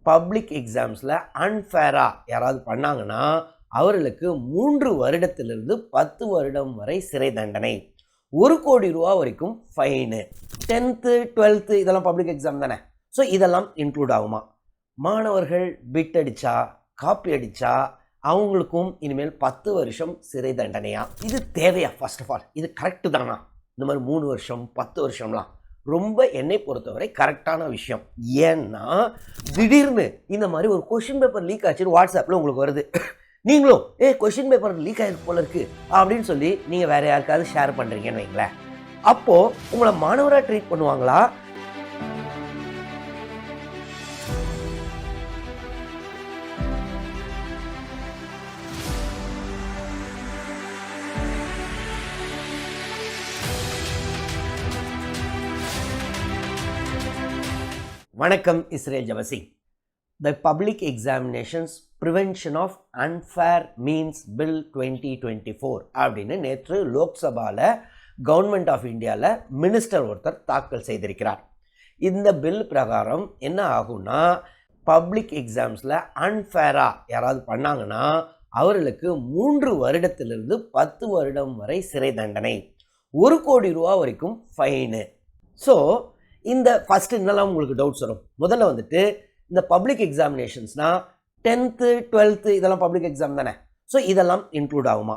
Public எக்ஸாம்ஸில் அன்ஃபேராக யாராவது பண்ணாங்கன்னா அவர்களுக்கு 3 வருடத்திலிருந்து 10 வருடம் வரை சிறை தண்டனை, 1 கோடி ரூபா வரைக்கும் ஃபைனு. 10th 12th இதெல்லாம் பப்ளிக் எக்ஸாம் தானே, ஸோ இதெல்லாம் இன்க்ளூட் ஆகுமா? மாணவர்கள் பிட் அடித்தா காப்பி அடித்தா அவங்களுக்கும் இனிமேல் 10 வருஷம் சிறை தண்டனையா? இது தேவையா? ஃபர்ஸ்ட் ஆஃப் ஆல் இது கரெக்டு தானா? இந்த மாதிரி 3 வருஷம் 10 வருஷம்லாம் ரொம்ப என்னை பொறுத்தவரை கரெக்டான விஷயம். ஏன்னா திடீர்னு இந்த மாதிரி ஒரு கொஷின் பேப்பர் லீக் ஆச்சுன்னு வாட்ஸ்அப்பில் உங்களுக்கு வருது, நீங்களும் கொஷின் பேப்பர் லீக் ஆகிருக்கு போல இருக்கு அப்படின்னு சொல்லி நீங்கள் வேற யாருக்காவது ஷேர் பண்ணுறீங்கன்னு வைங்களேன். அப்போது உங்களை மாணவராக ட்ரீட் பண்ணுவாங்களா? வணக்கம், Israel Jabasi. The public examinations prevention of unfair means bill 2024 அப்படின்னு நேற்று லோக்சபாவில் கவர்மெண்ட் ஆஃப் இந்தியாவில் மினிஸ்டர் ஒருத்தர் தாக்கல் செய்திருக்கிறார். இந்த பில் பிரகாரம் என்ன ஆகும்னா, பப்ளிக் எக்ஸாம்ஸில் அன்ஃபேராக யாராவது பண்ணாங்கன்னா அவர்களுக்கு 3 வருடத்திலிருந்து 10 வருடம் வரை சிறை தண்டனை, 1 கோடி ரூபா வரைக்கும் ஃபைனு. ஸோ இந்த ஃபஸ்ட்டு என்னெல்லாம் உங்களுக்கு டவுட்ஸ் வரும். முதல்ல வந்துட்டு இந்த பப்ளிக் எக்ஸாமினேஷன்ஸ்னால் 10th 12th இதெல்லாம் பப்ளிக் எக்ஸாம் தானே, ஸோ இதெல்லாம் இன்க்ளூட் ஆகுமா?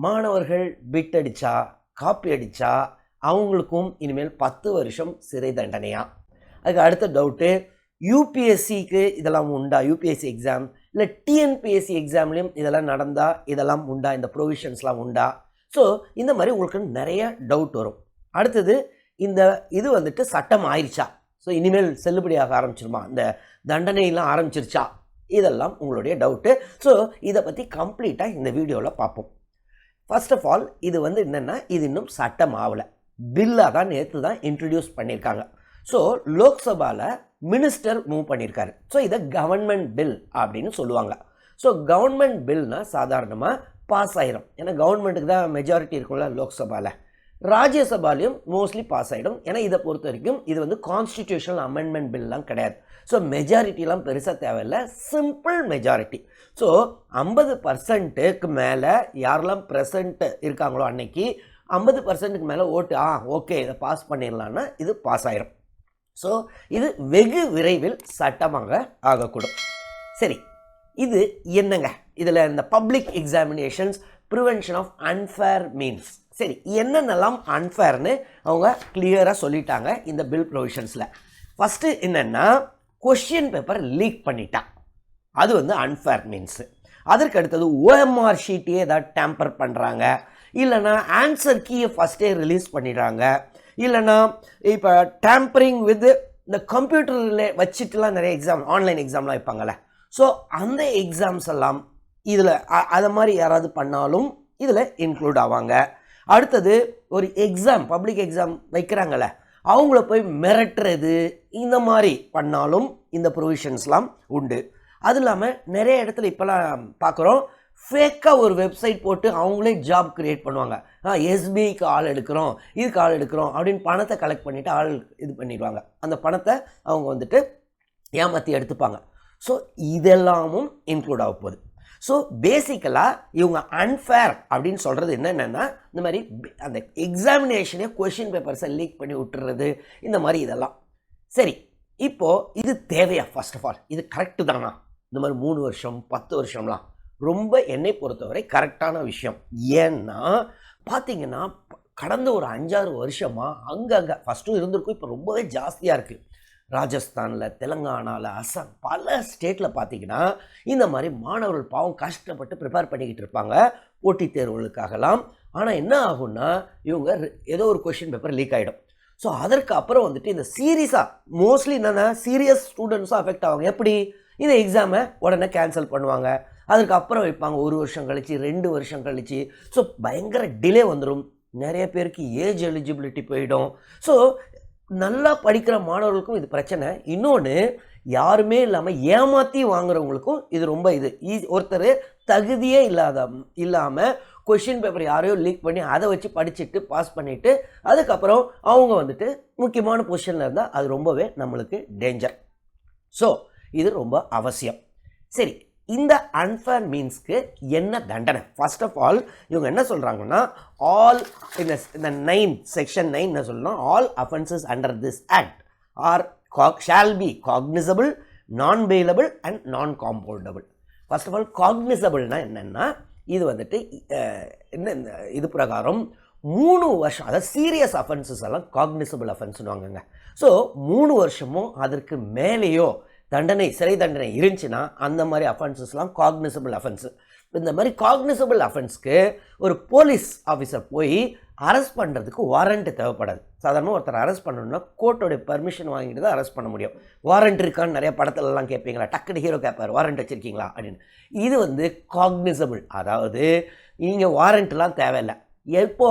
மாணவர்கள் பிட் அடித்தா காப்பி அடித்தா அவங்களுக்கும் இனிமேல் 10 வருஷம் சிறை தண்டனையா? அதுக்கு அடுத்த டவுட்டு, யூபிஎஸ்சிக்கு இதெல்லாம் உண்டா? யூபிஎஸ்சி எக்ஸாம் இல்லை டிஎன்பிஎஸ்சி எக்ஸாம்லேயும் இதெல்லாம் நடந்தால் இதெல்லாம் உண்டா? இந்த ப்ரொவிஷன்ஸ்லாம் உண்டா? ஸோ இந்த மாதிரி உங்களுக்கு நிறைய டவுட் வரும். அடுத்தது, இந்த இது வந்துட்டு சட்டம் ஆயிடுச்சா? ஸோ இனிமேல் செல்லுபடியாக ஆரம்பிச்சிருமா? இந்த தண்டனையெல்லாம் ஆரம்பிச்சிருச்சா? இதெல்லாம் உங்களுடைய டவுட்டு. ஸோ இதை பற்றி கம்ப்ளீட்டாக இந்த வீடியோவில் பார்ப்போம். ஃபர்ஸ்ட் ஆஃப் ஆல் இது வந்து என்னென்னா, இது இன்னும் சட்டம் ஆகலை, பில்லாக தான் நேற்று தான் இன்ட்ரடியூஸ் பண்ணியிருக்காங்க. ஸோ லோக்சபாவில் மினிஸ்டர் மூவ் பண்ணியிருக்காரு. ஸோ இதை கவர்மெண்ட் பில் அப்படின்னு சொல்லுவாங்க. ஸோ கவர்மெண்ட் பில்னால் சாதாரணமாக பாஸ் ஆயிரும், ஏன்னா கவர்மெண்ட்டுக்கு தான் மெஜாரிட்டி இருக்கும்ல லோக்சபாவில். ராஜ்யசபாலையும் மோஸ்ட்லி பாஸ் ஆகிடும், ஏன்னா இதை பொறுத்த வரைக்கும் இது வந்து கான்ஸ்டிடியூஷனல் அமெண்ட்மெண்ட் பில்லாம் கிடையாது. ஸோ மெஜாரிட்டிலாம் பெருசாக தேவையில்லை, சிம்பிள் மெஜாரிட்டி. ஸோ 50% மேலே யாரெல்லாம் ப்ரெசண்ட் இருக்காங்களோ அன்னைக்கு 50% மேலே ஓட்டு ஓகே இதை பாஸ் பண்ணிடலான்னா இது பாஸ் ஆயிரும். ஸோ இது வெகு விரைவில் சட்டமாக ஆகக்கூடும். சரி, இது என்னங்க? இதில் இந்த public examinations prevention of unfair means, சரி என்னென்னலாம் அன்ஃபேர்னு அவங்க கிளியராக சொல்லிட்டாங்க இந்த பில் ப்ரொவிஷன்ஸில். ஃபஸ்ட்டு என்னென்னா, கொஷின் பேப்பர் லீக் பண்ணிட்டா அது வந்து அன்ஃபேர் மீன்ஸு. அதற்கு அடுத்தது ஓஎம்ஆர் ஷீட்டையே ஏதாவது டேம்பர் பண்ணுறாங்க, இல்லைனா ஆன்சர் கீயை ஃபஸ்ட்டே ரிலீஸ் பண்ணிடுறாங்க, இல்லைனா இப்போ டேம்பரிங் வித் இந்த கம்ப்யூட்டரில் வச்சுட்டுலாம் நிறைய எக்ஸாம் ஆன்லைன் எக்ஸாம்லாம் வைப்பாங்கள்ல, ஸோ அந்த எக்ஸாம்ஸ் எல்லாம் இதில் அதை மாதிரி யாராவது பண்ணாலும் இதில் இன்க்ளூட் ஆவாங்க. அடுத்தது, ஒரு எக்ஸாம் பப்ளிக் எக்ஸாம் வைக்கிறாங்கள அவங்கள போய் மிரட்டுறது இந்த மாதிரி பண்ணாலும் இந்த ப்ரொவிஷன்ஸ்லாம் உண்டு. அது இல்லாமல் நிறைய இடத்துல இப்போலாம் பார்க்குறோம், ஃபேக்காக ஒரு வெப்சைட் போட்டு அவங்களே ஜாப் க்ரியேட் பண்ணுவாங்க. எஸ்பிஐக்கு ஆள் எடுக்கிறோம், இதுக்கு ஆள் எடுக்கிறோம் அப்படின்னு பணத்தை கலெக்ட் பண்ணிவிட்டு ஆள் இது பண்ணிடுவாங்க. அந்த பணத்தை அவங்க வந்துட்டு ஏமாற்றி எடுத்துப்பாங்க. ஸோ இதெல்லாமும் இன்க்ளூட் ஆக போகுது. ஸோ பேசிக்கலாக இவங்க அன்ஃபேர் அப்படின்னு சொல்கிறது என்னென்னா, இந்த மாதிரி அந்த எக்ஸாமினேஷனே கொஷின் பேப்பர்ஸை லீக் பண்ணி விட்டுறது, இந்த மாதிரி இதெல்லாம். சரி, இப்போது இது தேவையா? ஃபர்ஸ்ட் ஆஃப் ஆல் இது கரெக்டு தானா? இந்த மாதிரி 3 வருஷம் 10 வருஷம்லாம் ரொம்ப என்னை பொறுத்தவரை கரெக்டான விஷயம். ஏன்னா பார்த்தீங்கன்னா கடந்த ஒரு 5-6 வருஷமாக அங்கங்கே ஃபஸ்ட்டும் இருந்திருக்கும், இப்போ ரொம்பவே ஜாஸ்தியாக இருக்குது. ராஜஸ்தானில், தெலுங்கானாவில், அசாம் பல ஸ்டேட்டில் பார்த்தீங்கன்னா இந்த மாதிரி மாணவர்கள் பாவம் கஷ்டப்பட்டு ப்ரிப்பேர் பண்ணிக்கிட்டு இருப்பாங்க போட்டித் தேர்வுகளுக்காகலாம். ஆனால் என்ன ஆகும்னா, இவங்க ஏதோ ஒரு கொஷின் பேப்பர் லீக் ஆகிடும். ஸோ அதற்கு அப்புறம் வந்துட்டு இந்த சீரியஸாக மோஸ்ட்லி என்னென்னா சீரியஸ் ஸ்டூடெண்ட்ஸும் அஃபெக்ட் ஆவாங்க. எப்படி? இந்த எக்ஸாமை உடனே கேன்சல் பண்ணுவாங்க, அதுக்கப்புறம் வைப்பாங்க 1 வருஷம் கழிச்சு 2 வருஷம் கழிச்சு. ஸோ பயங்கர டிலே வந்துடும், நிறைய பேருக்கு ஏஜ் எலிஜிபிலிட்டி போயிடும். ஸோ நல்லா படிக்கிற மாணவர்களுக்கும் இது பிரச்சனை. இன்னொன்று, யாருமே இல்லாமல் ஏமாற்றி வாங்குறவங்களுக்கும் இது ரொம்ப ஒருத்தர் தகுதியே இல்லாமல் கொஷின் பேப்பர் யாரையோ லீக் பண்ணி அதை வச்சு படிச்சுட்டு பாஸ் பண்ணிவிட்டு அதுக்கப்புறம் அவங்க வந்துட்டு முக்கியமான பொசிஷனில் இருந்தால் அது ரொம்பவே நம்மளுக்கு டேஞ்சர். ஸோ இது ரொம்ப அவசியம். சரி, இந்த அன்ஃபேர் மீன்ஸ்க்கு என்ன தண்டனை? ஃபர்ஸ்ட் ஆஃப் ஆல் இவங்க என்ன சொல்கிறாங்கன்னா, ஆல் இந்த 9 செக்ஷன் 9 என்ன சொல்லணும், all offences under this act or shall be cognisable, நான் பெயிலபிள் அண்ட் நான் காம்பவுண்டபிள். ஃபர்ஸ்ட் ஆஃப் ஆல் காக்னிசபிள்னா என்னென்னா, இது வந்துட்டு இது பிரகாரம் 3 வருஷம், அதாவது சீரியஸ் அஃபென்சஸ் எல்லாம் காக்னிசபிள் அஃபென்ஸ்னு வாங்குங்க. ஸோ 3 வருஷமோ அதற்கு மேலேயோ தண்டனை, சிறை தண்டனை இருந்துச்சுன்னா அந்த மாதிரி அஃபென்சஸ்லாம் காக்னிசபிள் அஃபென்ஸு. இந்த மாதிரி காக்னிசபிள் அஃபென்ஸ்க்கு ஒரு போலீஸ் ஆஃபீஸர் போய் அரெஸ்ட் பண்ணுறதுக்கு வாரண்ட் தேவைப்படாது. சாதாரணமாக ஒருத்தர் அரெஸ்ட் பண்ணணும்னா கோர்ட்டோடைய பர்மிஷன் வாங்கிட்டு தான் அரெஸ்ட் பண்ண முடியும். வாரண்ட் இருக்கான்னு நிறைய படத்துலலாம் கேட்பீங்களா, டக்குனு ஹீரோ கேட்பார் வாரண்ட் வச்சுருக்கீங்களா அப்படின்னு. இது வந்து காக்னிசபிள், அதாவது நீங்கள் வாரண்ட்லாம் தேவையில்லை. எப்போ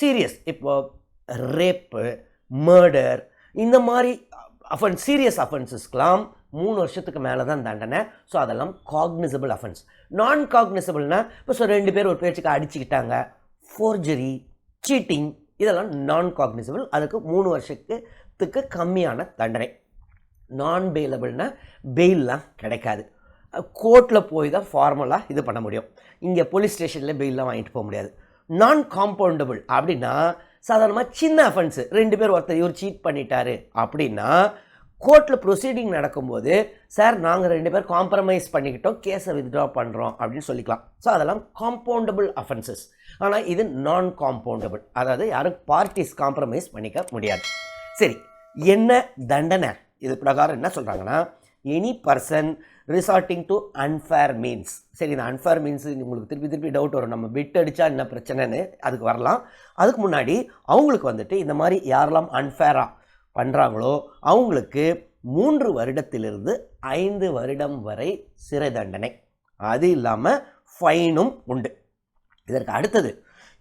சீரியஸ், இப்போது ரேப்பு, மர்டர், இந்த மாதிரி அஃபென்ஸ், சீரியஸ் அஃபென்சஸ்க்கெலாம் 3 வருஷத்துக்கு மேலே தான் தண்டனை. ஸோ அதெல்லாம் காக்னிசபிள் அஃபென்ஸ். நான் காக்னிசபிள்னா இப்போ 2 பேர் ஒரு பேச்சுக்கு அடிச்சுக்கிட்டாங்க, ஃபோர்ஜரி, சீட்டிங், இதெல்லாம் நான் காக்னிசபிள். அதுக்கு 3 வருஷத்துக்கு கம்மியான தண்டனை. நான் பெயிலபிள்னா பெயிலெலாம் கிடைக்காது, கோர்ட்டில் போய் தான் ஃபார்மலாக இது பண்ண முடியும். இங்கே போலீஸ் ஸ்டேஷனில் பெயிலெலாம் வாங்கிட்டு போக முடியாது. நான் காம்பவுண்டபிள் அப்படின்னா சாதாரணமாக சின்ன அஃபென்ஸு, 2 பேர் ஒருத்தர் இவர் சீட் பண்ணிட்டாரு அப்படின்னா கோர்ட்டில் ப்ரொசீடிங் நடக்கும்போது, சார் நாங்கள் 2 பேர் காம்ப்ரமைஸ் பண்ணிக்கிட்டோம், கேஸை வித்ட்ரா பண்ணுறோம் அப்படின்னு சொல்லிக்கலாம். ஸோ அதெல்லாம் காம்பவுண்டபிள் அஃபென்சஸ். ஆனால் இது நான் காம்பவுண்டபிள், அதாவது யாரும் பார்ட்டிஸ் காம்ப்ரமைஸ் பண்ணிக்க முடியாது. சரி, என்ன தண்டனை? இது பிரகாரம் என்ன சொல்கிறாங்கன்னா, any person resorting to unfair means. சரி, இந்த அன்ஃபேர் மீன்ஸ் உங்களுக்கு திருப்பி டவுட் வரும், நம்ம பிட் அடித்தா என்ன பிரச்சனைன்னு, அதுக்கு வரலாம். அதுக்கு முன்னாடி அவங்களுக்கு வந்துட்டு இந்த மாதிரி யாரெல்லாம் அன்ஃபேராக பண்ணுறாங்களோ அவங்களுக்கு 3 வருடத்திலிருந்து 5 வருடம் வரை சிறை தண்டனை. அது இல்லாமல் ஃபைனும் உண்டு. இதற்கு அடுத்தது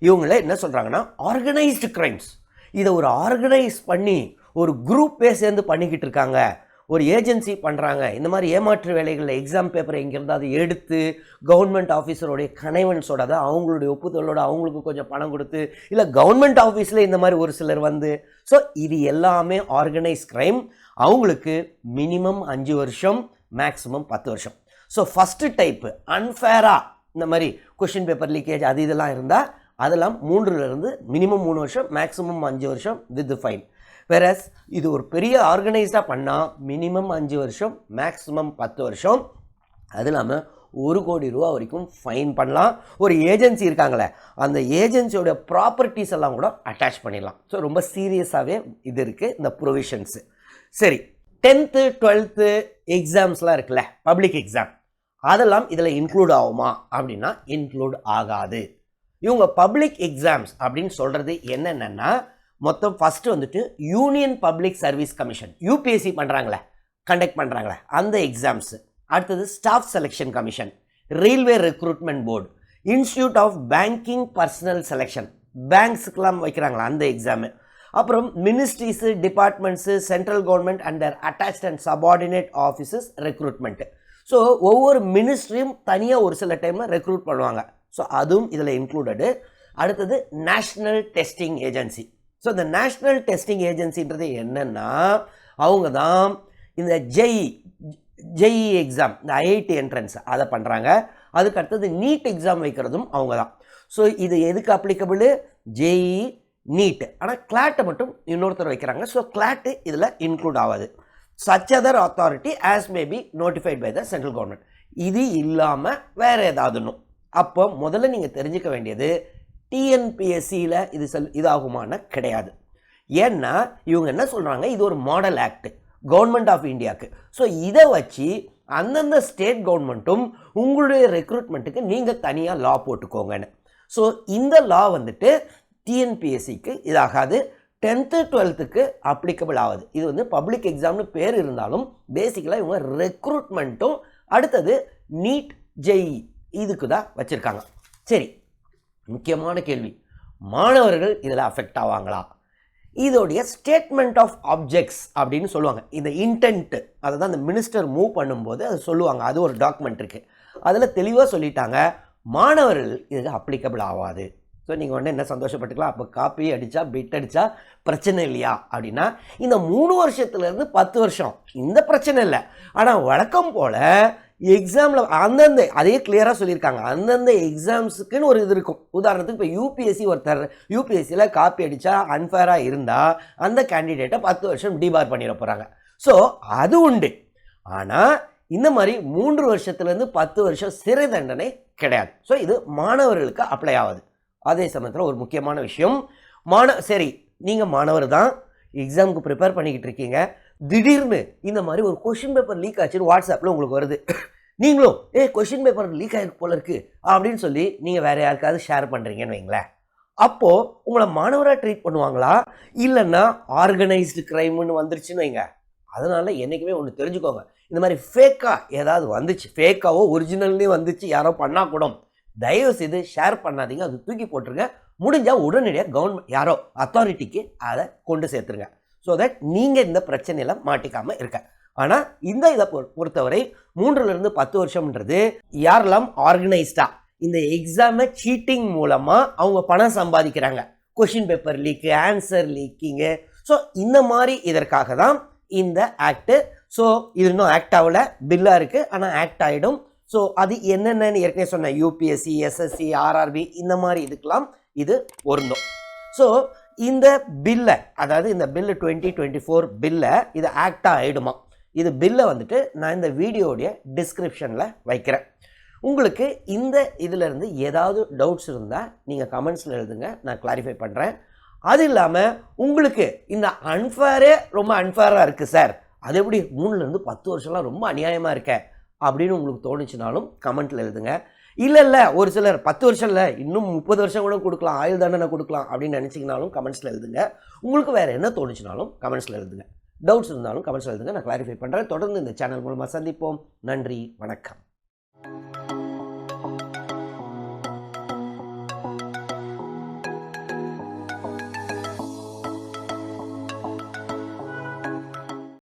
இவங்கள என்ன சொல்கிறாங்கன்னா, ஆர்கனைஸ்டு கிரைம்ஸ். இதை ஒரு ஆர்கனைஸ் பண்ணி ஒரு குரூப்பே சேர்ந்து பண்ணிக்கிட்டு இருக்காங்க, ஒரு ஏஜென்சி பண்ணுறாங்க. இந்த மாதிரி ஏமாற்று வேலைகளில் எக்ஸாம் பேப்பரை எங்கேருந்து அதை எடுத்து கவர்மெண்ட் ஆஃபீஸருடைய கனைவன்ஸோட, அதாவது அவங்களுடைய ஒப்புதலோட அவங்களுக்கு கொஞ்சம் பணம் கொடுத்து, இல்லை கவர்மெண்ட் ஆஃபீஸில் இந்த மாதிரி ஒரு சிலர் வந்து, ஸோ இது எல்லாமே ஆர்கனைஸ் கிரைம். அவங்களுக்கு மினிமம் 5 வருஷம், மேக்ஸிமம் 10 வருஷம். ஸோ ஃபஸ்ட்டு டைப்பு அன்ஃபேராக இந்த மாதிரி கொஷின் பேப்பர் லீக்கேஜ் அது இதெல்லாம் இருந்தால் அதெல்லாம் 3லேருந்து மினிமம் 3 வருஷம், மேக்ஸிமம் 5 வருஷம் வித் ஃபைன். வேறஸ் இது ஒரு பெரிய ஆர்கனைஸ்டாக பண்ணால் மினிமம் 5 வருஷம், மேக்ஸிமம் 10 வருஷம். அது இல்லாமல் 1 கோடி ரூபா வரைக்கும் ஃபைன் பண்ணலாம். ஒரு ஏஜென்சி இருக்காங்களே, அந்த ஏஜென்சியோட ப்ராப்பர்ட்டிஸ் எல்லாம் கூட அட்டாச் பண்ணிடலாம். ஸோ ரொம்ப சீரியஸாகவே இது இருக்குது இந்த ப்ரொவிஷன்ஸு. சரி, 10th 12th எக்ஸாம்ஸ்லாம் இருக்குல்ல, பப்ளிக் எக்ஸாம், அதெல்லாம் இதில் இன்க்ளூட் ஆகுமா அப்படின்னா இன்க்ளூட் ஆகாது. இவங்க பப்ளிக் எக்ஸாம்ஸ் அப்படின்னு சொல்கிறது என்னென்னா, மொத்தம் ஃபஸ்ட்டு வந்துட்டு union public service commission, UPSC பண்ணுறாங்களே, கண்டக்ட் பண்ணுறாங்களே அந்த எக்ஸாம்ஸு. அடுத்தது staff selection commission, railway recruitment board, institute of banking personnel selection, பேங்க்ஸுக்கெல்லாம் வைக்கிறாங்களா அந்த எக்ஸாமு. அப்புறம் ministries, departments, central government under attached and subordinate offices recruitment. So ஒவ்வொரு மினிஸ்ட்ரியும் தனியாக ஒரு சில டைமில் ரெக்ரூட் பண்ணுவாங்க. ஸோ அதுவும் இதில் இன்க்ளூடடு. அடுத்தது நேஷ்னல் டெஸ்டிங் ஏஜென்சி. ஸோ இந்த நேஷ்னல் டெஸ்டிங் ஏஜென்சின்றது என்னென்னா, அவங்க தான் இந்த ஜெஇ எக்ஸாம், இந்த ஐஐடி என்ட்ரன்ஸ் அதை பண்ணுறாங்க. அதுக்கு அடுத்தது நீட் எக்ஸாம் வைக்கிறதும் அவங்க தான். ஸோ இது எதுக்கு அப்ளிகபிள்? JEE, NEET. ஆனால் கிளாட்டை மட்டும் இன்னொருத்தர் வைக்கிறாங்க. ஸோ கிளாட்டு இதில் இன்க்ளூட் ஆகாது. Such other authority as may be notified by the central government. இது இல்லாமல் வேறு ஏதாவதுன்னும். அப்போ முதல்ல நீங்கள் தெரிஞ்சுக்க வேண்டியது, டிஎன்பிஎஸ்சியில் இது ஆகுமானா கிடையாது. ஏன்னா இவங்க என்ன சொல்கிறாங்க, இது ஒரு மாடல் ஆக்ட் கவர்மெண்ட் ஆஃப் இந்தியாவுக்கு. ஸோ இதை வச்சு அந்தந்த ஸ்டேட் கவர்மெண்ட்டும் உங்களுடைய ரெக்ரூட்மெண்ட்டுக்கு நீங்கள் தனியாக லா போட்டுக்கோங்கன்னு. ஸோ இந்த லா வந்துட்டு டிஎன்பிஎஸ்சிக்கு இதாகாது, 10th 12th அப்ளிகபிள் ஆகுது. இது வந்து பப்ளிக் எக்ஸாம்னு பேர் இருந்தாலும் பேசிக்கலாக இவங்க ரெக்ரூட்மெண்ட்டும் அடுத்தது நீட், ஜெஇ இதுக்கு தான் வச்சுருக்காங்க. சரி, முக்கியமான கேள்வி, மாணவர்கள் இதில் அஃபெக்ட் ஆவாங்களா? இதோடைய ஸ்டேட்மெண்ட் ஆஃப் ஆப்ஜெக்ட்ஸ் அப்படின்னு சொல்லுவாங்க. இந்த இன்டென்ட் அதை தான் இந்த மினிஸ்டர் மூவ் பண்ணும்போது அது சொல்லுவாங்க. அது ஒரு டாக்குமெண்ட் இருக்குது, அதில் தெளிவாக சொல்லிட்டாங்க மாணவர்கள் இதுக்கு அப்ளிகபிள் ஆகாது. ஸோ ஸோ நீங்கள் உடனே என்ன சந்தோஷப்பட்டுக்கலாம், அப்போ காப்பி அடித்தா பிட் அடித்தா பிரச்சனை இல்லையா அப்படின்னா, இந்த 3 வருஷத்துலேருந்து 10 வருஷம் இந்த பிரச்சனை இல்லை. ஆனால் வழக்கம் போல் எக்ஸாமில் அந்தந்த அதே கிளியராக சொல்லியிருக்காங்க, அந்தந்த எக்ஸாம்ஸுக்குன்னு ஒரு இது இருக்கும். உதாரணத்துக்கு இப்போ யூபிஎஸ்சி ஒருத்தர் யூபிஎஸ்சியில் காப்பி அடித்தா அன்ஃபேராக இருந்தால் அந்த கேண்டிடேட்டை 10 வருஷம் டிபார் பண்ணிட போகிறாங்க. ஸோ அது உண்டு. ஆனால் இந்த மாதிரி 3 வருஷத்துலேருந்து 10 வருஷம் சிறை தண்டனை கிடையாது. ஸோ இது மாணவர்களுக்கு அப்ளை ஆகுது. அதே சமயத்தில் ஒரு முக்கியமான விஷயம், சரி நீங்கள் மாணவர் தான், எக்ஸாமுக்கு ப்ரிப்பேர் பண்ணிக்கிட்டு இருக்கீங்க, திடீர்னு இந்த மாதிரி ஒரு கொஷின் பேப்பர் லீக் ஆச்சுன்னு வாட்ஸ்அப்பில் உங்களுக்கு வருது. நீங்களும் கொஷின் பேப்பர் லீக் ஆகிருக்கு போல இருக்குது அப்படின்னு சொல்லி நீங்கள் வேறு யாருக்காவது ஷேர் பண்ணுறீங்கன்னு வைங்களேன். அப்போது உங்களை மாணவராக ட்ரீட் பண்ணுவாங்களா, இல்லைன்னா ஆர்கனைஸ்டு க்ரைம்னு வந்துருச்சுன்னு வைங்க. அதனால் என்றைக்குமே ஒன்று தெரிஞ்சுக்கோங்க, இந்த மாதிரி ஃபேக்காக ஏதாவது வந்துச்சு, ஃபேக்காவோ ஒரிஜினல்னே வந்துச்சு யாரோ பண்ணால் கூட தயவு செய்து ஷேர் பண்ணாதீங்க, அது தூக்கி போட்டுருங்க. முடிஞ்சால் உடனடியாக கவர்மெண்ட் யாரோ அத்தாரிட்டிக்கு அதை கொண்டு சேர்த்துருங்க. ஸோ தட் நீங்கள் இந்த பிரச்சனையில் மாட்டிக்காமல் இருக்க. ஆனால் இதை பொறுத்தவரை 3லேருந்து 10 வருஷம்ன்றது யாரெல்லாம் ஆர்கனைஸ்டாக இந்த எக்ஸாமை சீட்டிங் மூலமாக அவங்க பணம் சம்பாதிக்கிறாங்க, question paper leak, answer leaking, so இந்த மாதிரி இதற்காக தான் இந்த ஆக்டு. ஸோ இது இன்னும் ஆக்ட் ஆகலை, பில்லாக இருக்குது, ஆனால் ஆக்ட் ஆகிடும். ஸோ அது என்னென்னு ஏற்கனவே சொன்னேன், யூபிஎஸ்சி, எஸ்எஸ்சி, ஆர்ஆர்பி இந்த மாதிரி இதுக்கெல்லாம் இது பொருந்தும். ஸோ இந்த பில்லை, அதாவது இந்த பில்லு 2024 பில்லை இது ஆக்டாக ஆகிடுமா, இது பில்லை வந்துட்டு நான் இந்த வீடியோடைய டிஸ்கிரிப்ஷனில் வைக்கிறேன். உங்களுக்கு இந்த இதிலேருந்து ஏதாவது டவுட்ஸ் இருந்தால் நீங்கள் கமெண்ட்ஸில் எழுதுங்க, நான் கிளாரிஃபை பண்ணுறேன். அது இல்லாமல் உங்களுக்கு இந்த அன்ஃபேரே ரொம்ப அன்ஃபேராக இருக்குது சார், அது எப்படி 3லேருந்து 10 வருஷம்லாம் ரொம்ப அநியாயமாக இருக்க அப்படின்னு உங்களுக்கு தோணுச்சுனாலும் கமெண்ட்டில் எழுதுங்க. இல்லை ஒரு சிலர் 10 வருஷம் இல்லை இன்னும் 30 வருஷம் கூட கொடுக்கலாம், ஆயுள் தண்டனை கொடுக்கலாம் அப்படின்னு நினச்சிங்கனாலும் கமெண்ட்ஸில் எழுதுங்க. உங்களுக்கு வேறு என்ன தோணுச்சுனாலும் கமெண்ட்ஸில் எழுதுங்க. டவுட்ஸ் இருந்தாலும் கமெண்ட்ஸில் எழுதுங்க, நான் கிளாரிஃபை பண்ணுறேன். தொடர்ந்து இந்த சேனல் மூலமாக சந்திப்போம். நன்றி, வணக்கம்.